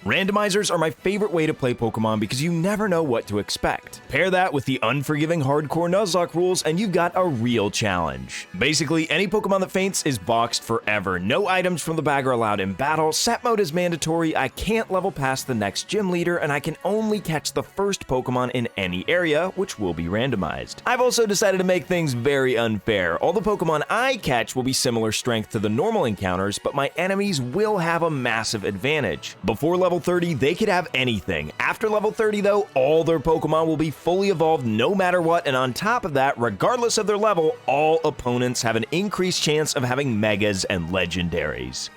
Randomizers are my favorite way to play Pokemon because you never know what to expect. Pair that with the unforgiving Hardcore Nuzlocke rules and you've got a real challenge. Basically, any Pokemon that faints is boxed forever. No items from the bag are allowed in battle, set mode is mandatory, I can't level past the next gym leader, and I can only catch the first Pokemon in any area, which will be randomized. I've also decided to make things very unfair. All the Pokemon I catch will be similar strength to the normal encounters, but my enemies will have a massive advantage. Before level 30, they could have anything. After level 30 though, all their Pokemon will be fully evolved no matter what, and on top of that, regardless of their level, all opponents have an increased chance of having Megas and Legendaries.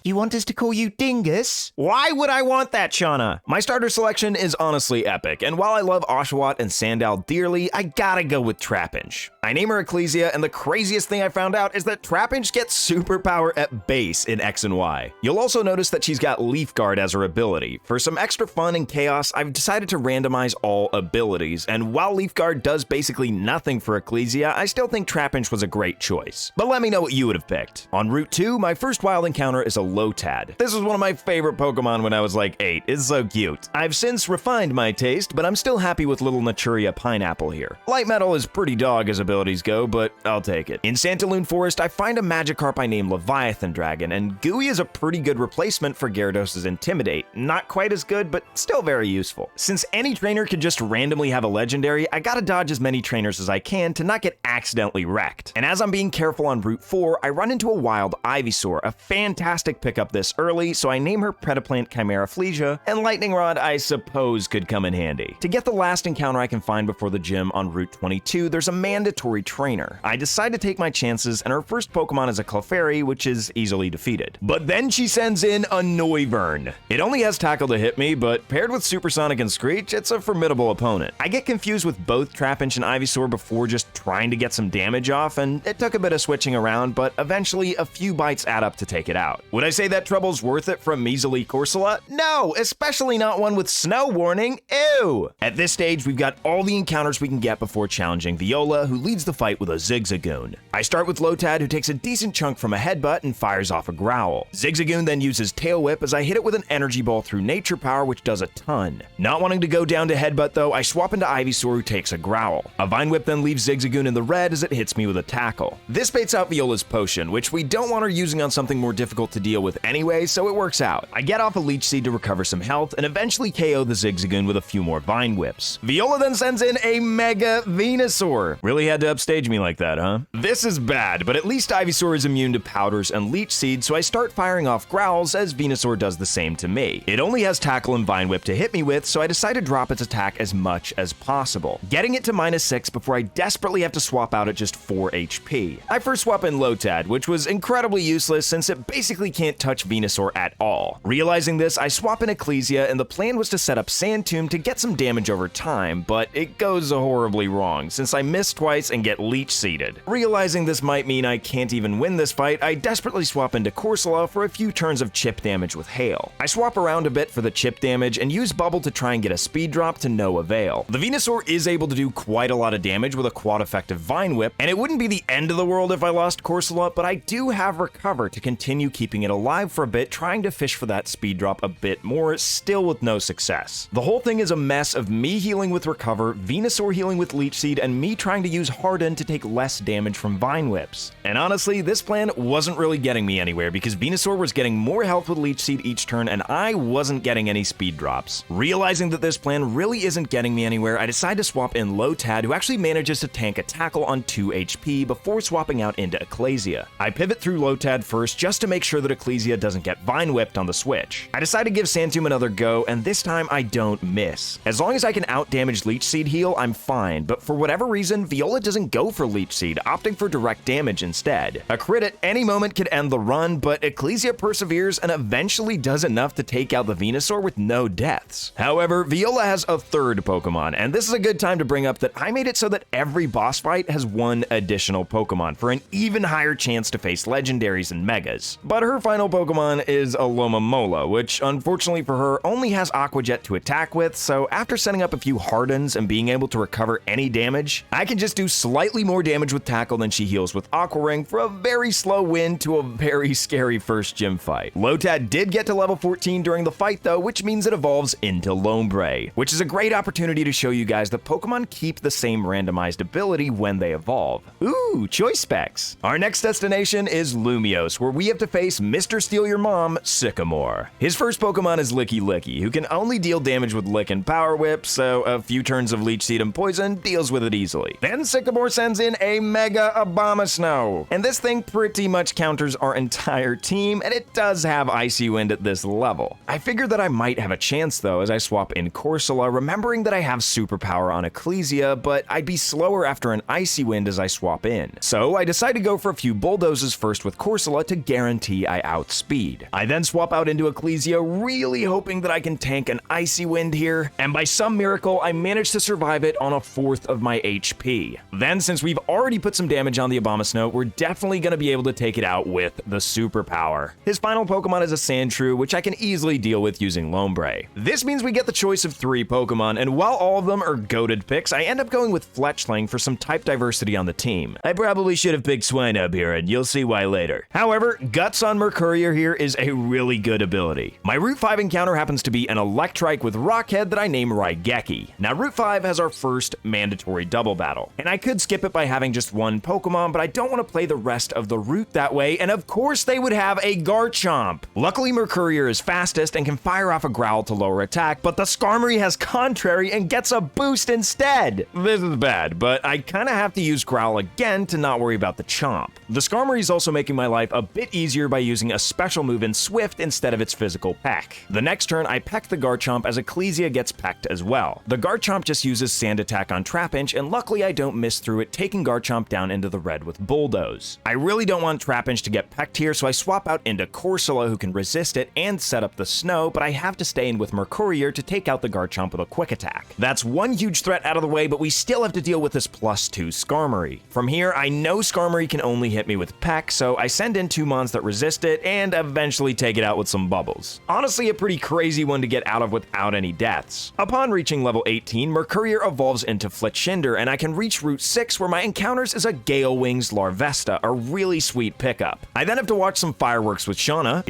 You want us to call you Dingus? Why would I want that, Shauna? My starter selection is honestly epic, and while I love Oshawott and Sandile dearly, I gotta go with Trapinch. I name her Ecclesia, and the craziest thing I found out is that Trapinch gets superpower at base in X and Y. You'll also notice that she's got Leaf Guard as her ability. For some extra fun and chaos, I've decided to randomize all abilities, and while Leaf Guard does basically nothing for Ecclesia, I still think Trapinch was a great choice. But let me know what you would have picked. On Route 2, my first wild encounter is a Lotad. This was one of my favorite Pokemon when I was like 8. It's so cute. I've since refined my taste, but I'm still happy with little Naturia Pineapple here. Light Metal is pretty dog as abilities go, but I'll take it. In Santaloon Forest, I find a Magikarp I name Leviathan Dragon, and Gooey is a pretty good replacement for Gyarados' Intimidate. Not quite as good, but still very useful. Since any trainer can just randomly have a legendary, I gotta dodge as many trainers as I can to not get accidentally wrecked. And as I'm being careful on Route 4, I run into a wild Ivysaur, a fantastic pickup this early, so I name her Predaplant Chimera Flesia, and Lightning Rod I suppose could come in handy. To get the last encounter I can find before the gym on Route 22, there's a mandatory trainer. I decide to take my chances, and her first Pokemon is a Clefairy, which is easily defeated. But then she sends in a Noivern. It only has Tackle to hit me, but paired with Supersonic and Screech, it's a formidable opponent. I get confused with both Trapinch and Ivysaur before just trying to get some damage off, and it took a bit of switching around, but eventually a few bites add up to take it out. Would I say that trouble's worth it from Measly Corsola? No, especially not one with snow warning. Ew! At this stage, we've got all the encounters we can get before challenging Viola, who leads the fight with a Zigzagoon. I start with Lotad, who takes a decent chunk from a headbutt and fires off a growl. Zigzagoon then uses Tail Whip as I hit it with an Energy Ball through Nature Power, which does a ton. Not wanting to go down to headbutt though, I swap into Ivysaur, who takes a growl. A Vine Whip then leaves Zigzagoon in the red as it hits me with a Tackle. This baits out Viola's potion, which we don't want her using on something more difficult to deal with anyway, so it works out. I get off a Leech Seed to recover some health and eventually KO the Zigzagoon with a few more Vine Whips. Viola then sends in a Mega Venusaur. Really had to upstage me like that, huh? This is bad, but at least Ivysaur is immune to Powders and Leech Seed, so I start firing off growls as Venusaur does the same to me. It only has Tackle and Vine Whip to hit me with, so I decide to drop its attack as much as possible, getting it to -6 before I desperately have to swap out at just 4 HP. I first swap in Lotad, which was incredibly useless since it basically can't touch Venusaur at all. Realizing this, I swap in Ecclesia, and the plan was to set up Sand Tomb to get some damage over time, but it goes horribly wrong since I miss twice and get Leech Seeded. Realizing this might mean I can't even win this fight, I desperately swap into Corsola for a few turns of chip damage with Hail. I swap around a bit for the chip damage and use Bubble to try and get a speed drop to no avail. The Venusaur is able to do quite a lot of damage with a quad effective Vine Whip, and it wouldn't be the end of the world if I lost Corsola, but I do have Recover to continue keeping it alive for a bit, trying to fish for that speed drop a bit more, still with no success. The whole thing is a mess of me healing with Recover, Venusaur healing with Leech Seed, and me trying to use Harden to take less damage from Vine Whips. And honestly, this plan wasn't really getting me anywhere because Venusaur was getting more health with Leech Seed each turn and I wasn't getting any speed drops. Realizing that this plan really isn't getting me anywhere, I decide to swap in Lotad, who actually manages to tank a Tackle on 2 HP before swapping out into Ecclesia. I pivot through Lotad first just to make sure that Ecclesia doesn't get Vine Whipped on the switch. I decide to give Sand Tomb another go, and this time I don't miss. As long as I can out-damage Leech Seed heal, I'm fine, but for whatever reason, Viola doesn't go for Leech Seed, opting for direct damage instead. A crit at any moment could end the run, but Ecclesia perseveres and eventually does enough to take out the Venusaur with no deaths. However, Viola has a third Pokemon, and this is a good time to bring up that I made it so that every boss fight has one additional Pokemon for an even higher chance to face legendaries and megas. But her final final Pokemon is Alomomola, which unfortunately for her only has Aqua Jet to attack with, so after setting up a few Hardens and being able to recover any damage, I can just do slightly more damage with Tackle than she heals with Aqua Ring for a very slow win to a very scary first gym fight. Lotad did get to level 14 during the fight though, which means it evolves into Lombre, which is a great opportunity to show you guys that Pokemon keep the same randomized ability when they evolve. Ooh, choice specs. Our next destination is Lumiose, where we have to face Mr. Steal Your Mom, Sycamore. His first Pokemon is Licky Licky, who can only deal damage with Lick and Power Whip, so a few turns of Leech Seed and Poison deals with it easily. Then Sycamore sends in a Mega Abomasnow, and this thing pretty much counters our entire team, and it does have Icy Wind at this level. I figured that I might have a chance though as I swap in Corsola, remembering that I have Superpower on Ecclesia, but I'd be slower after an Icy Wind as I swap in. So I decide to go for a few Bulldozes first with Corsola to guarantee I outspeed. I then swap out into Ecclesia, really hoping that I can tank an Icy Wind here, and by some miracle, I manage to survive it on a fourth of my HP. Then, since we've already put some damage on the Abomasnow, we're definitely going to be able to take it out with the Superpower. His final Pokemon is a Sandshrew, which I can easily deal with using Lombre. This means we get the choice of 3 Pokemon, and while all of them are goated picks, I end up going with Fletchling for some type diversity on the team. I probably should have picked Swinub here, and you'll see why later. However, Guts on Mercourier here is a really good ability. My Route 5 encounter happens to be an Electrike with Rockhead that I name Raigeki. Now, Route 5 has our first mandatory double battle, and I could skip it by having just one Pokemon, but I don't want to play the rest of the route that way, and of course they would have a Garchomp. Luckily, Mercourier is fastest and can fire off a Growl to lower attack, but the Skarmory has Contrary and gets a boost instead. This is bad, but I kind of have to use Growl again to not worry about the Chomp. The Skarmory is also making my life a bit easier by using a special move in Swift instead of its physical peck. The next turn, I peck the Garchomp as Ecclesia gets pecked as well. The Garchomp just uses Sand Attack on Trapinch, and luckily I don't miss through it, taking Garchomp down into the red with Bulldoze. I really don't want Trapinch to get pecked here, so I swap out into Corsola, who can resist it and set up the Snow, but I have to stay in with Mercourier to take out the Garchomp with a Quick Attack. That's one huge threat out of the way, but we still have to deal with this +2 Skarmory. From here, I know Skarmory can only hit me with Peck, so I send in 2 Mons that resist it, and eventually take it out with some Bubbles. Honestly, a pretty crazy one to get out of without any deaths. Upon reaching level 18, Mercourier evolves into Fletchinder, and I can reach Route 6 where my encounters is a Gale Wings Larvesta, a really sweet pickup. I then have to watch some fireworks with Shauna,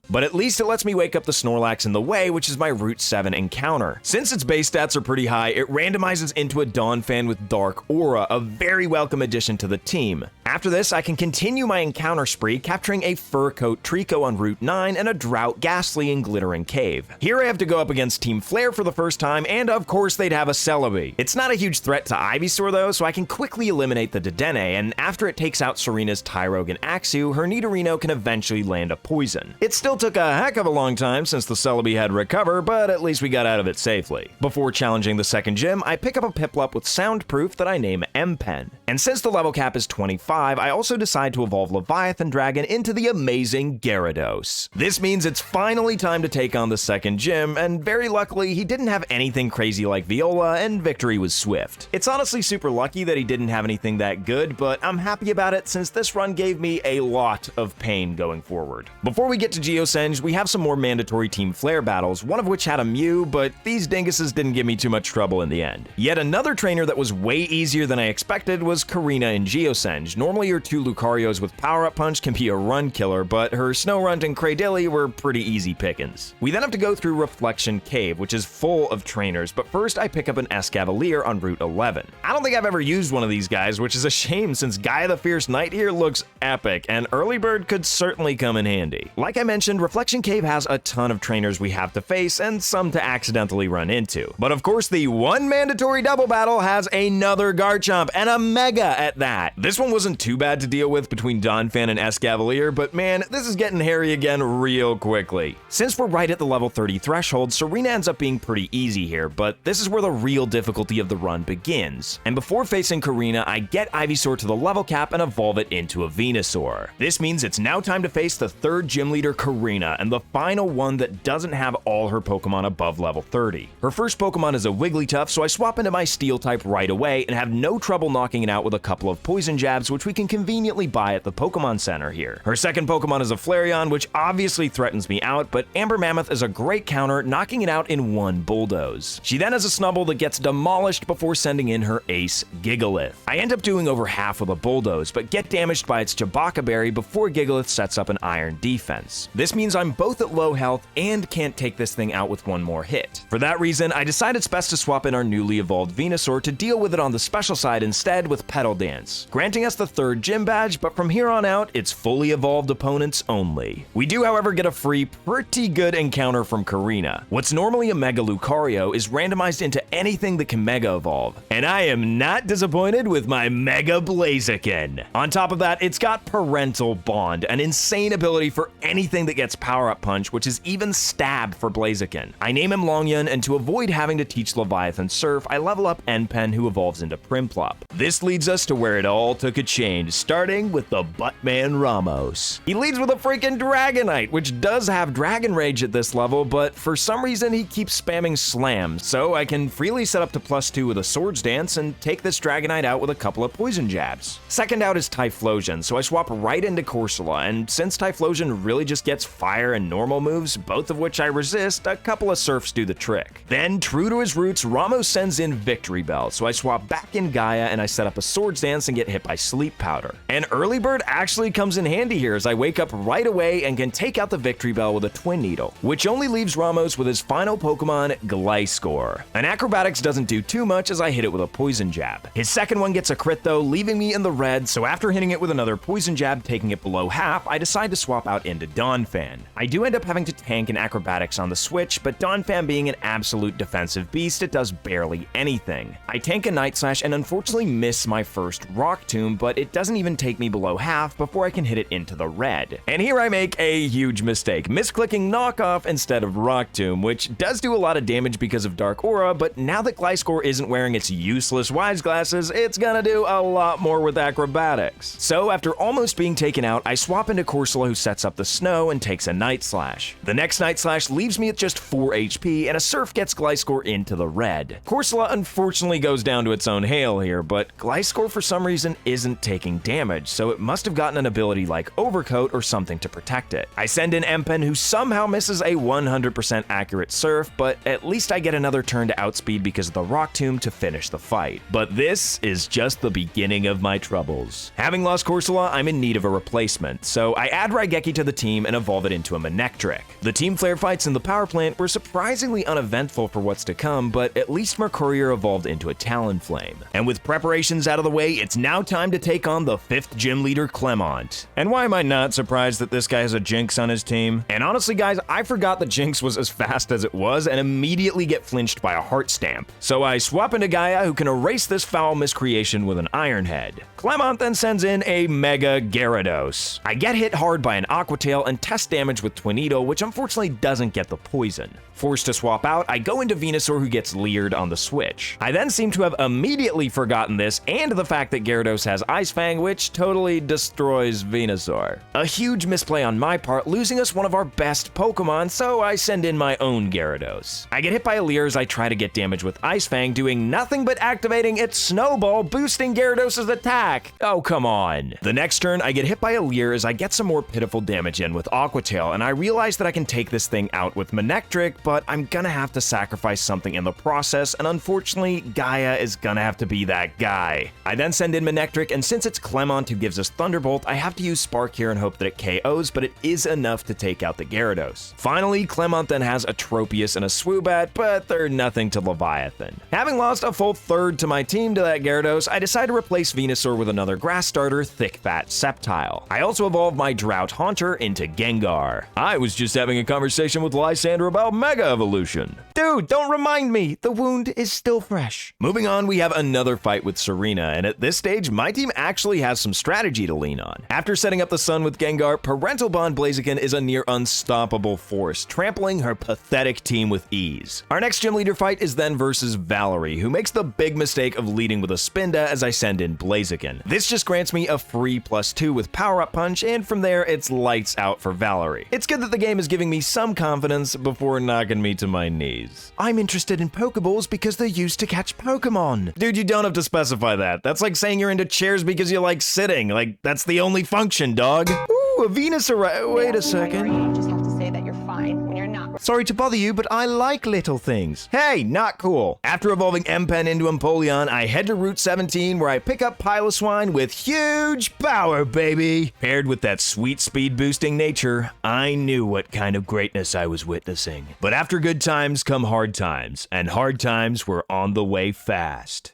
but at least it lets me wake up the Snorlax in the way, which is my Route 7 encounter. Since its base stats are pretty high, it randomizes into a Donphan with Dark Aura, a very welcome addition to the team. After this, I can continue my encounter spree, capturing a Fur Coat Trico on Route 9 and a Drought Ghastly in Glittering Cave. Here I have to go up against Team Flare for the first time, and of course they'd have a Celebi. It's not a huge threat to Ivysaur though, so I can quickly eliminate the Dedenne, and after it takes out Serena's Tyrogue and Axew, her Nidorino can eventually land a poison. It still took a heck of a long time since the Celebi had recover, but at least we got out of it safely. Before challenging the second gym, I pick up a Piplup with Soundproof that I name M-Pen. And since the level cap is 25, I also decide to evolve Leviathan Dragon into the amazing Gyarados. This means it's finally time to take on the second gym, and very luckily, he didn't have anything crazy like Viola, and victory was swift. It's honestly super lucky that he didn't have anything that good, but I'm happy about it since this run gave me a lot of pain going forward. Before we get to Geocenge, we have some more mandatory Team Flare battles, one of which had a Mew, but these dinguses didn't give me too much trouble in the end. Yet another trainer that was way easier than I expected was Karina and Geocenge. Normally your 2 Lucarios with Power-Up Punch can be a run killer, but her Snorunt and Cradily were pretty easy pickings. We then have to go through Reflection Cave, which is full of trainers, but first I pick up an Escavalier on Route 11. I don't think I've ever used one of these guys, which is a shame since Gaia the Fierce Knight here looks epic, and Early Bird could certainly come in handy. Like I mentioned, Reflection Cave has a ton of trainers we have to face, and some to accidentally run into. But of course, the one mandatory double battle has another Garchomp, and a Mega at that. This one wasn't too bad to deal with between Donphan and Escavalier, but man, this is getting hairy again real quickly. Since we're right at the level 30 threshold, Serena ends up being pretty easy here, but this is where the real difficulty of the run begins. And before facing Karina, I get Ivysaur to the level cap and evolve it into a Venusaur. This means it's now time to face the third gym leader, Karina, and the final one that doesn't have all her Pokemon above level 30. Her first Pokemon is a Wigglytuff, so I swap into my Steel type right away and have no trouble knocking it out with a couple of Poison Jabs, which we can conveniently buy at the Pokemon Center here. Her second Pokemon is a a Flareon, which obviously threatens me out, but Amber Mammoth is a great counter, knocking it out in one bulldoze. She then has a Snubbull that gets demolished before sending in her ace, Gigalith. I end up doing over half with a bulldoze, but get damaged by its Chewbacca Berry before Gigalith sets up an iron defense. This means I'm both at low health and can't take this thing out with one more hit. For that reason, I decide it's best to swap in our newly evolved Venusaur to deal with it on the special side instead with Petal Dance, granting us the third gym badge, but from here on out, it's fully evolved opponents only. We do, however, get a free, pretty good encounter from Karina. What's normally a Mega Lucario is randomized into anything that can Mega Evolve, and I am not disappointed with my Mega Blaziken. On top of that, it's got Parental Bond, an insane ability for anything that gets Power-Up Punch, which is even Stab for Blaziken. I name him Longyun, and to avoid having to teach Leviathan Surf, I level up N-Pen, who evolves into Prinplup. This leads us to where it all took a change, starting with the Buttman Ramos. He leads with a freaking Dragonite, which does have Dragon Rage at this level, but for some reason he keeps spamming Slam, so I can freely set up to +2 with a Swords Dance and take this Dragonite out with a couple of Poison Jabs. Second out is Typhlosion, so I swap right into Corsola, and since Typhlosion really just gets Fire and Normal moves, both of which I resist, a couple of Surfs do the trick. Then, true to his roots, Ramos sends in Victory Bell, so I swap back in Gaia and I set up a Swords Dance and get hit by Sleep Powder. And Early Bird actually comes in handy here as I wake up right away and can take out the Victory Bell with a Twin Needle, which only leaves Ramos with his final Pokemon, Gliscor. An Acrobatics doesn't do too much as I hit it with a Poison Jab. His second one gets a crit though, leaving me in the red, so after hitting it with another Poison Jab, taking it below half, I decide to swap out into Donphan. I do end up having to tank an Acrobatics on the switch, but Donphan being an absolute defensive beast, it does barely anything. I tank a Night Slash and unfortunately miss my first Rock Tomb, but it doesn't even take me below half before I can hit it into the red. And here I make a huge mistake, misclicking Knockoff instead of Rock Tomb, which does do a lot of damage because of Dark Aura, but now that Gliscor isn't wearing its useless Wise Glasses, it's gonna do a lot more with Acrobatics. So after almost being taken out, I swap into Corsola, who sets up the Snow and takes a Night Slash. The next Night Slash leaves me at just 4 HP, and a Surf gets Gliscor into the red. Corsola unfortunately goes down to its own hail here, but Gliscor for some reason isn't taking damage, so it must have gotten an ability like Overcoat or something to protect it. I send in N-Pen, who somehow misses a 100% accurate Surf, but at least I get another turn to outspeed because of the Rock Tomb to finish the fight. But this is just the beginning of my troubles. Having lost Corsola, I'm in need of a replacement, so I add Raigeki to the team and evolve it into a Manectric. The Team Flare fights in the power plant were surprisingly uneventful for what's to come, but at least Mercurier evolved into a Talonflame. And with preparations out of the way, it's now time to take on the 5th gym leader, Clement. And why am I not surprised that this guy has a Jinx on his team? And honestly guys, I forgot that Jinx was as fast as it was and immediately get flinched by a Heart Stamp. So I swap into Gaia, who can erase this foul miscreation with an Iron Head. Clement then sends in a Mega Gyarados. I get hit hard by an Aqua Tail and test damage with Twin Needle, which unfortunately doesn't get the poison. Forced to swap out, I go into Venusaur, who gets leered on the switch. I then seem to have immediately forgotten this and the fact that Gyarados has Ice Fang, which totally destroys Venusaur. A huge misplay on my part, losing us one of our best Pokemon, so I send in my own Gyarados. I get hit by a Leer as I try to get damage with Ice Fang, doing nothing but activating its Snowball, boosting Gyarados' attack. Oh, come on. The next turn, I get hit by a Leer as I get some more pitiful damage in with Aqua Tail, and I realize that I can take this thing out with Manectric, but I'm gonna have to sacrifice something in the process, and unfortunately, Gaia is gonna have to be that guy. I then send in Manectric, and since it's Clement who gives us Thunderbolt, I have to use Spark here and hope that it KOs, but it is enough to take out the Gyarados. Finally, Clement then has a Tropius and a Swoobat, but they're nothing to Leviathan. Having lost a full third to my team to that Gyarados, I decide to replace Venusaur with another grass starter, Thick Fat Sceptile. I also evolve my Drought Haunter into Gengar. I was just having a conversation with Lysandra about Mega Evolution. Dude, don't remind me, the wound is still fresh. Moving on, we have another fight with Serena, and at this stage, my team actually has some strategy to lean on. After setting up the sun with Gengar, Parental Bond Blaziken is a near unstoppable force, trampling her pathetic team with ease. Our next gym leader fight is then versus Valerie, who makes the big mistake of leading with a Spinda as I send in Blaziken. This just grants me a free +2 with Power-Up Punch, and from there, it's lights out for Valerie. It's good that the game is giving me some confidence before knocking me to my knees. I'm interested in Pokeballs because they're used to catch Pokemon. Dude, you don't have to specify that. That's like saying you're into chairs because you like sitting. Like, that's the only function, dog. Ooh. Ooh, a Venusaur. Wait a second. You just have to say that you're fine when you're not. Sorry to bother you, but I like little things. Hey, not cool. After evolving M-Pen into Empoleon, I head to Route 17 where I pick up Piloswine with huge power, baby. Paired with that sweet speed boosting nature, I knew what kind of greatness I was witnessing. But after good times come hard times, and hard times were on the way fast.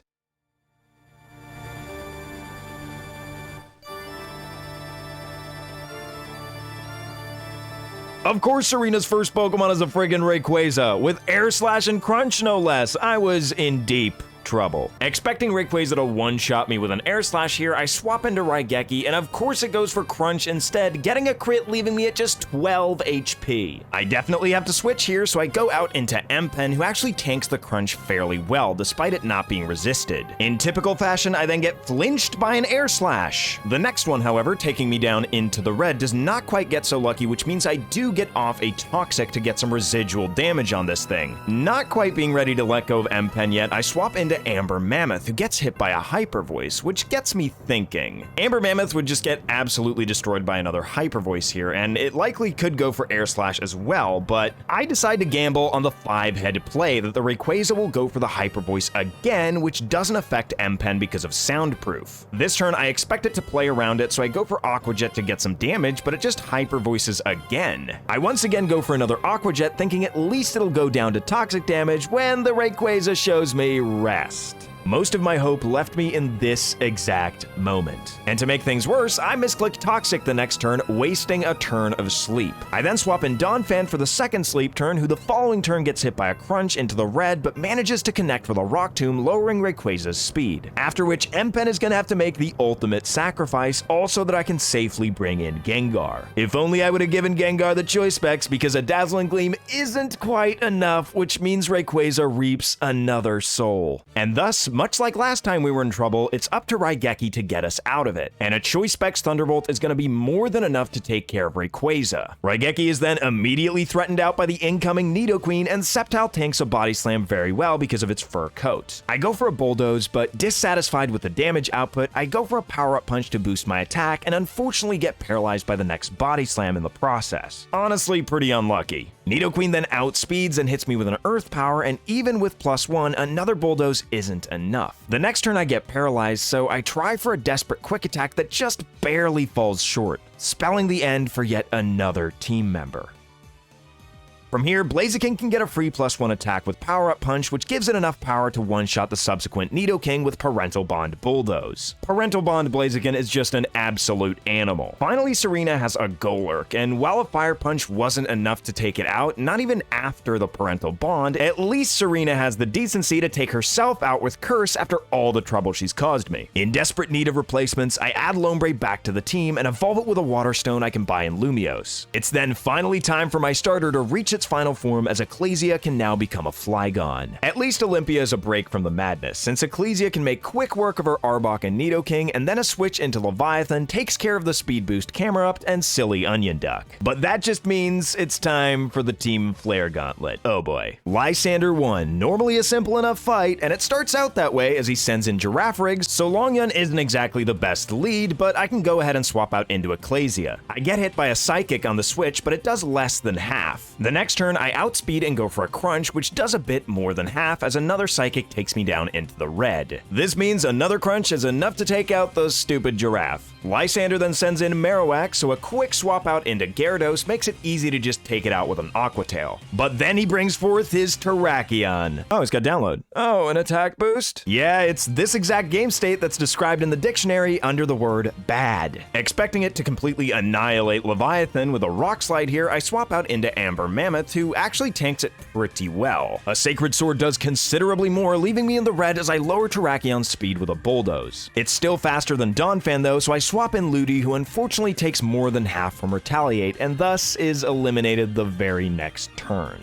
Of course, Serena's first Pokemon is a friggin' Rayquaza, with Air Slash and Crunch no less. I was in deep trouble. Expecting Rayquaza to one-shot me with an Air Slash here, I swap into Raigeki, and of course it goes for Crunch instead, getting a crit leaving me at just 12 HP. I definitely have to switch here, so I go out into M-Pen, who actually tanks the Crunch fairly well, despite it not being resisted. In typical fashion, I then get flinched by an Air Slash. The next one, however, taking me down into the red, does not quite get so lucky, which means I do get off a Toxic to get some residual damage on this thing. Not quite being ready to let go of M-Pen yet, I swap into Amber Mammoth, who gets hit by a Hyper Voice, which gets me thinking. Amber Mammoth would just get absolutely destroyed by another Hyper Voice here, and it likely could go for Air Slash as well, but I decide to gamble on the 5-head play that the Rayquaza will go for the Hyper Voice again, which doesn't affect M-Pen because of Soundproof. This turn, I expect it to play around it, so I go for Aqua Jet to get some damage, but it just Hyper Voices again. I once again go for another Aqua Jet, thinking at least it'll go down to Toxic damage when the Rayquaza shows me rest. Most of my hope left me in this exact moment. And to make things worse, I misclick Toxic the next turn, wasting a turn of sleep. I then swap in Donphan for the second sleep turn, who the following turn gets hit by a Crunch into the red, but manages to connect with a Rock Tomb, lowering Rayquaza's speed. After which, M-Pen is gonna have to make the ultimate sacrifice, also that I can safely bring in Gengar. If only I would have given Gengar the choice specs, because a Dazzling Gleam isn't quite enough, which means Rayquaza reaps another soul. And thus, much like last time we were in trouble, it's up to Raigeki to get us out of it, and a Choice Specs Thunderbolt is going to be more than enough to take care of Rayquaza. Raigeki is then immediately threatened out by the incoming Nidoqueen, and Sceptile tanks a Body Slam very well because of its fur coat. I go for a Bulldoze, but dissatisfied with the damage output, I go for a Power-Up Punch to boost my attack, and unfortunately get paralyzed by the next Body Slam in the process. Honestly, pretty unlucky. Nidoqueen then outspeeds and hits me with an Earth Power, and even with +1, another Bulldoze isn't enough. The next turn I get paralyzed, so I try for a desperate Quick Attack that just barely falls short, spelling the end for yet another team member. From here, Blaziken can get a free +1 attack with Power-Up Punch, which gives it enough power to one-shot the subsequent Nidoking with Parental Bond Bulldoze. Parental Bond Blaziken is just an absolute animal. Finally, Serena has a Golurk, and while a Fire Punch wasn't enough to take it out, not even after the Parental Bond, at least Serena has the decency to take herself out with Curse after all the trouble she's caused me. In desperate need of replacements, I add Lombre back to the team and evolve it with a Water Stone I can buy in Lumiose. It's then finally time for my starter to reach its final form, as Ecclesia can now become a Flygon. At least Olympia is a break from the madness, since Ecclesia can make quick work of her Arbok and Nidoking, and then a switch into Leviathan takes care of the speed boost Camerupt and silly Onion Duck. But that just means it's time for the Team Flare Gauntlet. Oh boy. Lysander 1, normally a simple enough fight, and it starts out that way as he sends in Giraffrig, so Longyun isn't exactly the best lead, but I can go ahead and swap out into Ecclesia. I get hit by a Psychic on the switch, but it does less than half. The next turn, I outspeed and go for a Crunch, which does a bit more than half, as another Psychic takes me down into the red. This means another Crunch is enough to take out the stupid Giraffe. Lysander then sends in Marowak, so a quick swap out into Gyarados makes it easy to just take it out with an Aqua Tail. But then he brings forth his Terrakion. Oh, he's got download. Oh, an attack boost? Yeah, it's this exact game state that's described in the dictionary under the word bad. Expecting it to completely annihilate Leviathan with a Rock Slide here, I swap out into Amber Mammoth, who actually tanks it pretty well. A Sacred Sword does considerably more, leaving me in the red as I lower Terrakion's speed with a Bulldoze. It's still faster than Donphan though, so I swap in Ludi, who unfortunately takes more than half from Retaliate, and thus is eliminated the very next turn.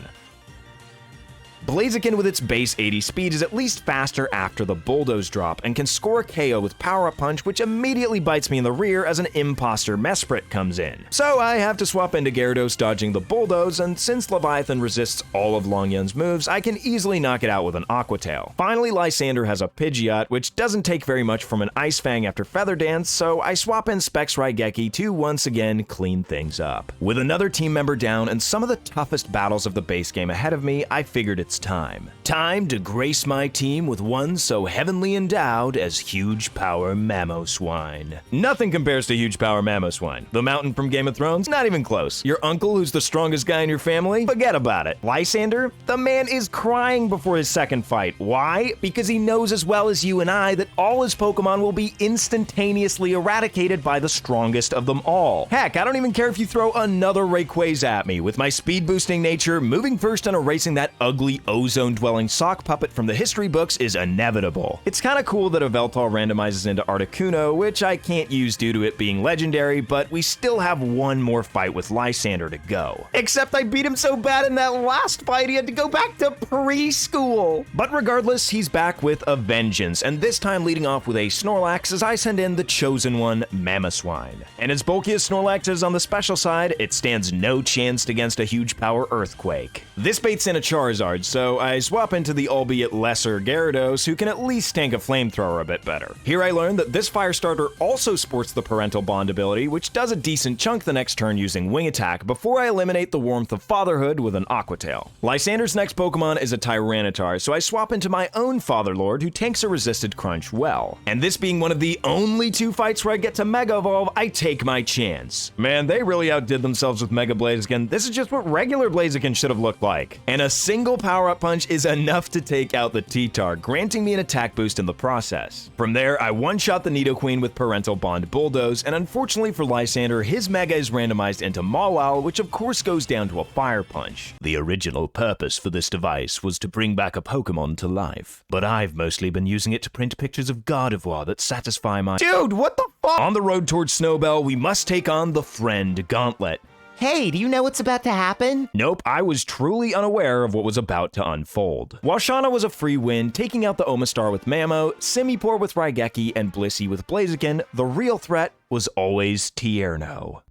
Blaziken with its base 80 speed is at least faster after the Bulldoze drop and can score a KO with Power-Up Punch, which immediately bites me in the rear as an Imposter Mesprit comes in. So I have to swap into Gyarados dodging the Bulldoze, and since Leviathan resists all of Longyun's moves, I can easily knock it out with an Aqua Tail. Finally, Lysander has a Pidgeot, which doesn't take very much from an Ice Fang after Feather Dance, so I swap in Specs Raigeki to once again clean things up. With another team member down and some of the toughest battles of the base game ahead of me, I figured it's time. Time to grace my team with one so heavenly endowed as Huge Power Mamoswine. Nothing compares to Huge Power Mamoswine. The mountain from Game of Thrones? Not even close. Your uncle who's the strongest guy in your family? Forget about it. Lysander? The man is crying before his second fight. Why? Because he knows as well as you and I that all his Pokemon will be instantaneously eradicated by the strongest of them all. Heck, I don't even care if you throw another Rayquaza at me. With my speed boosting nature, moving first and erasing that ugly ozone-dwelling sock puppet from the history books is inevitable. It's kinda cool that Yveltal randomizes into Articuno, which I can't use due to it being legendary, but we still have one more fight with Lysander to go. Except I beat him so bad in that last fight he had to go back to preschool. But regardless, he's back with a vengeance, and this time leading off with a Snorlax as I send in the chosen one, Mamoswine. And as bulky as Snorlax is on the special side, it stands no chance against a Huge Power Earthquake. This baits in a Charizard, so I swap into the albeit lesser Gyarados, who can at least tank a flamethrower a bit better. Here I learned that this fire starter also sports the Parental Bond ability, which does a decent chunk the next turn using Wing Attack before I eliminate the warmth of fatherhood with an Aqua Tail. Lysander's next Pokemon is a Tyranitar, so I swap into my own Fatherlord, who tanks a resisted Crunch well. And this being one of the only two fights where I get to Mega Evolve, I take my chance. Man, they really outdid themselves with Mega Blaziken. This is just what regular Blaziken should have looked like. And a single Power-Up Punch is enough to take out the T-Tar, granting me an attack boost in the process. From there, I one-shot the Nidoqueen with Parental Bond Bulldoze, and unfortunately for Lysander, his Mega is randomized into Mawile, which of course goes down to a Fire Punch. The original purpose for this device was to bring back a Pokemon to life, but I've mostly been using it to print pictures of Gardevoir that satisfy my— Dude, what the fuck? On the road towards Snowbell, we must take on the friend Gauntlet. Hey, do you know what's about to happen? Nope, I was truly unaware of what was about to unfold. While Shauna was a free win, taking out the Omastar with Mamo, Simipour with Raigeki, and Blissey with Blaziken, the real threat was always Tierno.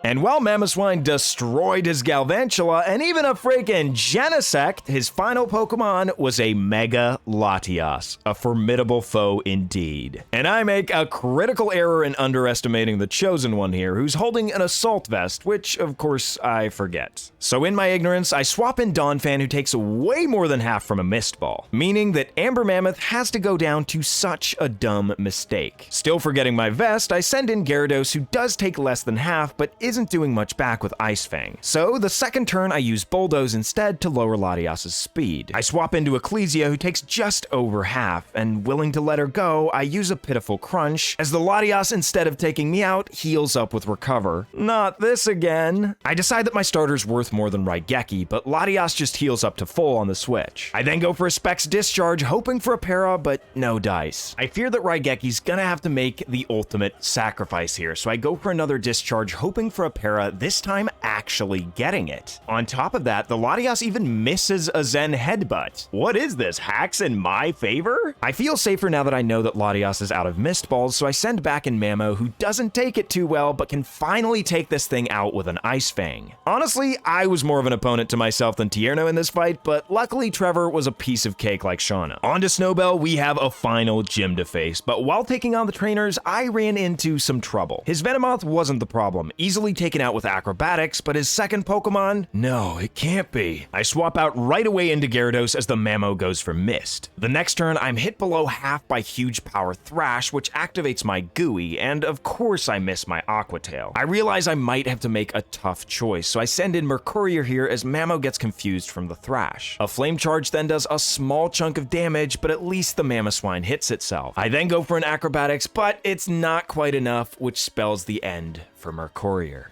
And while Mamoswine destroyed his Galvantula and even a freaking Genesect, his final Pokemon was a Mega Latias, a formidable foe indeed. And I make a critical error in underestimating the chosen one here, who's holding an Assault Vest, which of course I forget. So in my ignorance, I swap in Donphan, who takes way more than half from a Mist Ball, meaning that Amber Mammoth has to go down to such a dumb mistake. Still forgetting my vest, I send in Gyarados, who does take less than half, but isn't doing much back with Ice Fang. So the second turn I use Bulldoze instead to lower Latias' speed. I swap into Ecclesia, who takes just over half, and willing to let her go, I use a pitiful Crunch, as the Latias, instead of taking me out, heals up with Recover. Not this again. I decide that my starter's worth more than Raigeki, but Latias just heals up to full on the switch. I then go for a Specs Discharge, hoping for a para, but no dice. I fear that Raigeki's gonna have to make the ultimate sacrifice here, so I go for another Discharge, hoping for a para, this time actually getting it. On top of that, the Latias even misses a Zen Headbutt. What is this, hacks in my favor? I feel safer now that I know that Latias is out of Mist Balls, so I send back in Mamo, who doesn't take it too well, but can finally take this thing out with an Ice Fang. Honestly, I was more of an opponent to myself than Tierno in this fight, but luckily Trevor was a piece of cake like Shauna. On to Snowbell, we have a final gym to face, but while taking on the trainers, I ran into some trouble. His Venomoth wasn't the problem, easily taken out with Acrobatics, but his second Pokemon? No, it can't be. I swap out right away into Gyarados as the Mamo goes for Mist. The next turn, I'm hit below half by Huge Power Thrash, which activates my Gooey, and of course I miss my Aqua Tail. I realize I might have to make a tough choice, so I send in Mercurier here as Mamo gets confused from the Thrash. A Flame Charge then does a small chunk of damage, but at least the Mamoswine hits itself. I then go for an Acrobatics, but it's not quite enough, which spells the end for Mercurier.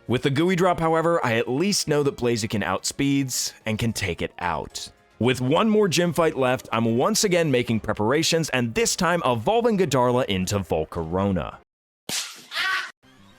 With the Gooey drop, however, I at least know that Blaziken outspeeds and can take it out. With one more gym fight left, I'm once again making preparations, and this time evolving Godarla into Volcarona.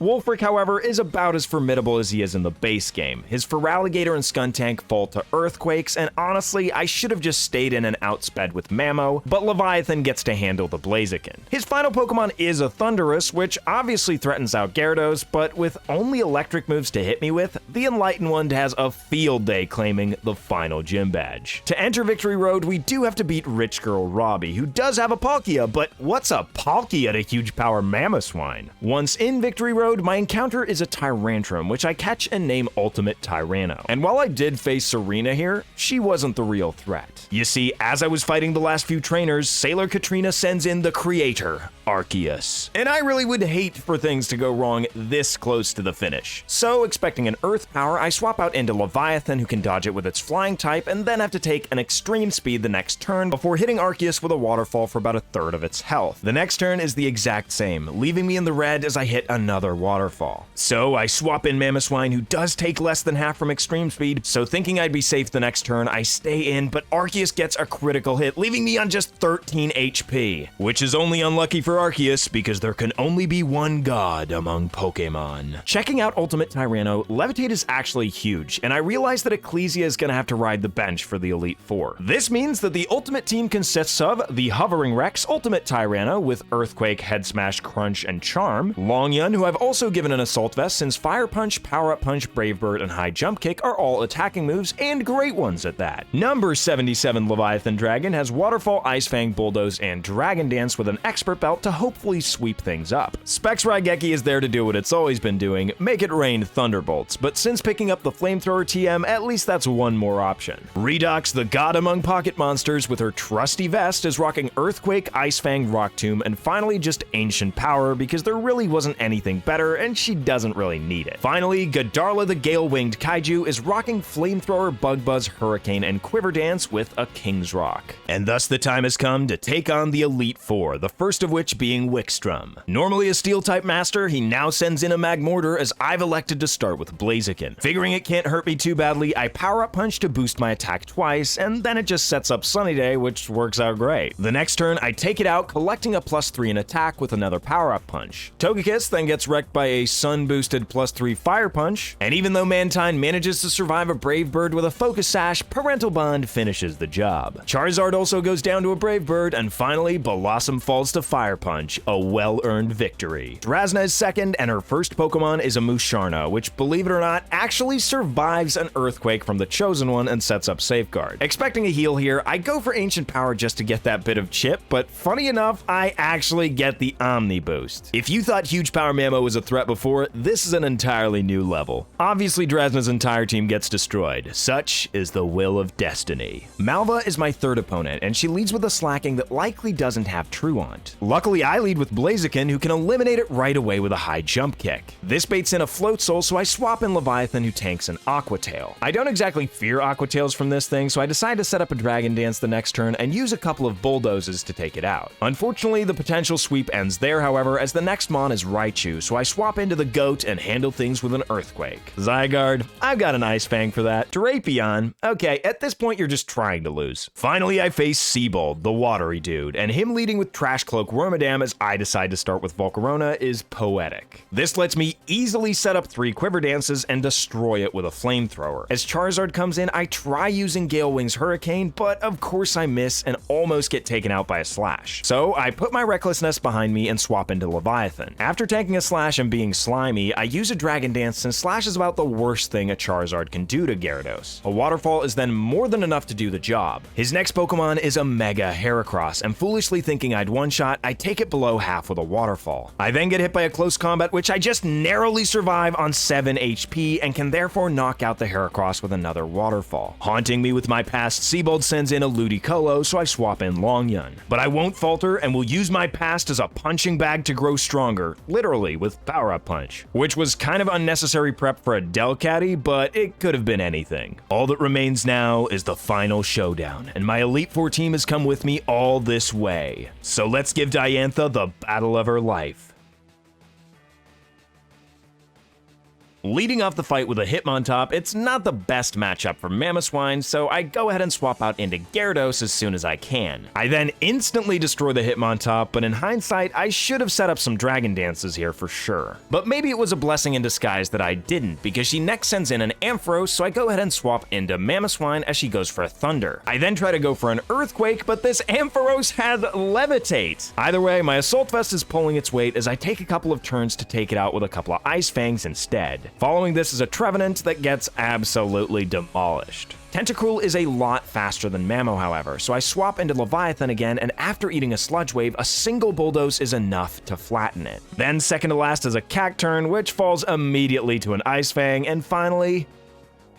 Wolfric, however, is about as formidable as he is in the base game. His Feraligatr and Skuntank fall to Earthquakes, and honestly, I should have just stayed in and outsped with Mamo, but Leviathan gets to handle the Blaziken. His final Pokemon is a Thundurus, which obviously threatens out Gyarados, but with only electric moves to hit me with, the Enlightened one has a field day claiming the final gym badge. To enter Victory Road, we do have to beat Rich Girl Robbie, who does have a Palkia, but what's a Palkia to huge power Mamoswine? Once in Victory Road, my encounter is a Tyrantrum, which I catch and name Ultimate Tyranno. And while I did face Serena here, she wasn't the real threat. You see, as I was fighting the last few trainers, Sailor Katrina sends in the creator, Arceus. And I really would hate for things to go wrong this close to the finish. So, expecting an Earth Power, I swap out into Leviathan, who can dodge it with its flying type, and then have to take an extreme speed the next turn before hitting Arceus with a waterfall for about a third of its health. The next turn is the exact same, leaving me in the red as I hit another waterfall. So I swap in Mamoswine, who does take less than half from extreme speed, so thinking I'd be safe the next turn, I stay in, but Arceus gets a critical hit, leaving me on just 13 HP. Which is only unlucky for Arceus, because there can only be one god among Pokemon. Checking out Ultimate Tyranno, Levitate is actually huge, and I realize that Ecclesia is gonna have to ride the bench for the Elite Four. This means that the Ultimate team consists of the Hovering Rex, Ultimate Tyranno with Earthquake, Head Smash, Crunch, and Charm, Longyun, who I've also given an Assault Vest since Fire Punch, Power Up Punch, Brave Bird, and High Jump Kick are all attacking moves, and great ones at that. Number 77 Leviathan Dragon has Waterfall, Ice Fang, Bulldoze, and Dragon Dance with an Expert Belt to hopefully sweep things up. Specs Raigeki is there to do what it's always been doing, make it rain Thunderbolts, but since picking up the Flamethrower TM, at least that's one more option. Redox, the god among pocket monsters, with her trusty vest, is rocking Earthquake, Ice Fang, Rock Tomb, and finally just Ancient Power because there really wasn't anything better and she doesn't really need it. Finally, Godarla the Gale-Winged Kaiju is rocking Flamethrower, Bug Buzz, Hurricane, and Quiver Dance with a King's Rock. And thus the time has come to take on the Elite Four, the first of which being Wickstrom. Normally a Steel-type master, he now sends in a Magmortar as I've elected to start with Blaziken. Figuring it can't hurt me too badly, I Power Up Punch to boost my attack twice, and then it just sets up Sunny Day, which works out great. The next turn, I take it out, collecting a +3 in attack with another Power Up Punch. Togekiss then gets wrecked by a Sun-boosted +3 Fire Punch, and even though Mantine manages to survive a Brave Bird with a Focus Sash, Parental Bond finishes the job. Charizard also goes down to a Brave Bird, and finally, Blossom falls to Fire Punch, a well-earned victory. Drasna is second, and her first Pokemon is a Musharna, which, believe it or not, actually survives an Earthquake from the Chosen One and sets up Safeguard. Expecting a heal here, I go for Ancient Power just to get that bit of chip, but funny enough, I actually get the Omni Boost. If you thought Huge Power Mamo was a threat before, this is an entirely new level. Obviously, Drasna's entire team gets destroyed. Such is the will of destiny. Malva is my third opponent, and she leads with a Slacking that likely doesn't have Truant. Luckily, I lead with Blaziken, who can eliminate it right away with a High Jump Kick. This baits in a Float Soul, so I swap in Leviathan, who tanks an Aqua Tail. I don't exactly fear Aqua Tails from this thing, so I decide to set up a Dragon Dance the next turn and use a couple of Bulldozes to take it out. Unfortunately, the potential sweep ends there, however, as the next Mon is Raichu, so I swap into the Goat and handle things with an Earthquake. Zygarde, I've got an Ice Fang for that. Drapion, okay, at this point you're just trying to lose. Finally, I face Seabold, the watery dude, and him leading with Trash Cloak Wormadam as I decide to start with Volcarona is poetic. This lets me easily set up 3 Quiver Dances and destroy it with a Flamethrower. As Charizard comes in, I try using Gale Wing's Hurricane, but of course I miss and almost get taken out by a Slash. So I put my Recklessness behind me and swap into Leviathan. After tanking a Slash and being slimy, I use a Dragon Dance since Slash is about the worst thing a Charizard can do to Gyarados. A Waterfall is then more than enough to do the job. His next Pokemon is a Mega Heracross, and foolishly thinking I'd one-shot, I take it below half with a Waterfall. I then get hit by a close combat, which I just narrowly survive on 7 HP and can therefore knock out the Heracross with another Waterfall. Haunting me with my past, Seabold sends in a Ludicolo, so I swap in Longyun. But I won't falter and will use my past as a punching bag to grow stronger, literally with Power Up Punch, which was kind of unnecessary prep for a Delcatty, but it could have been anything. All that remains now is the final showdown, and my Elite Four team has come with me all this way. So let's give Diantha the battle of her life. Leading off the fight with a Hitmontop, it's not the best matchup for Mamoswine, so I go ahead and swap out into Gyarados as soon as I can. I then instantly destroy the Hitmontop, but in hindsight, I should have set up some Dragon Dances here for sure. But maybe it was a blessing in disguise that I didn't, because she next sends in an Ampharos, so I go ahead and swap into Mamoswine as she goes for a Thunder. I then try to go for an Earthquake, but this Ampharos had Levitate. Either way, my Assault Vest is pulling its weight as I take a couple of turns to take it out with a couple of Ice Fangs instead. Following this is a Trevenant that gets absolutely demolished. Tentacruel is a lot faster than Mamo, however, so I swap into Leviathan again, and after eating a Sludge Wave, a single Bulldoze is enough to flatten it. Then second to last is a Cacturn, which falls immediately to an Ice Fang, and finally...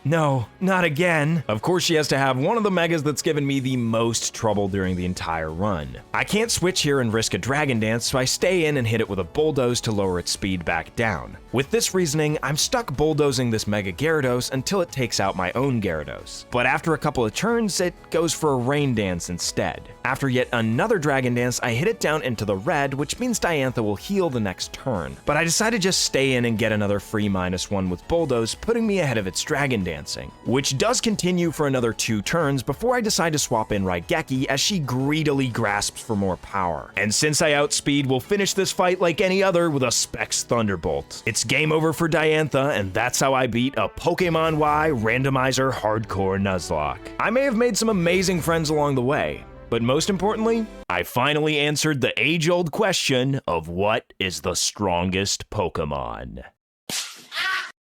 no, not again. Of course, she has to have one of the Megas that's given me the most trouble during the entire run. I can't switch here and risk a Dragon Dance, so I stay in and hit it with a Bulldoze to lower its speed back down. With this reasoning, I'm stuck bulldozing this Mega Gyarados until it takes out my own Gyarados. But after a couple of turns, it goes for a Rain Dance instead. After yet another Dragon Dance, I hit it down into the red, which means Diantha will heal the next turn. But I decide to just stay in and get another free -1 with Bulldoze, putting me ahead of its Dragon Dancing, which does continue for another 2 turns before I decide to swap in Raigeki as she greedily grasps for more power. And since I outspeed, we'll finish this fight like any other with a Specs Thunderbolt. It's game over for Diantha, and that's how I beat a Pokemon Y Randomizer Hardcore Nuzlocke. I may have made some amazing friends along the way, but most importantly, I finally answered the age-old question of what is the strongest Pokemon.